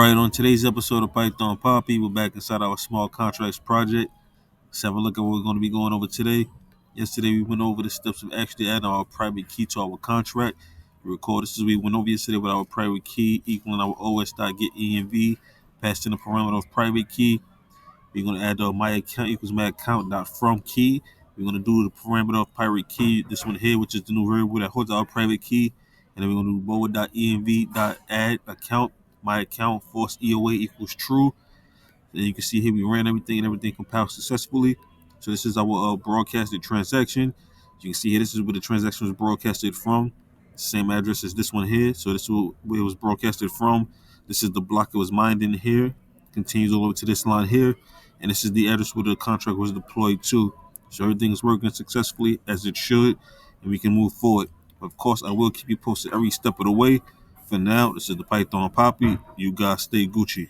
right, on today's episode of Python Papi, we're back inside our small contracts project. Let's have a look at what we're going to be going over today. Yesterday, we went over the steps of actually adding our private key to our contract. We recorded this as we went over yesterday with our private key equaling our os.getEnv, passed in the parameter of private key. We're going to add my account equals my account dot from key. We're going to do the parameter of private key, this one here, which is the new variable that holds our private key. And then we're going to do boa.env.add account, my account, force EOA equals true. Then you can see here we ran everything and everything compiled successfully. So this is our broadcasted transaction. You can see here, this is where the transaction was broadcasted from. Same address as this one here. So this is where it was broadcasted from. This is the block it was mined in here. Continues all over to this line here. And this is the address where the contract was deployed to. So everything is working successfully as it should. And we can move forward. Of course, I will keep you posted every step of the way. For now, this is the Python Papi. You guys stay Gucci.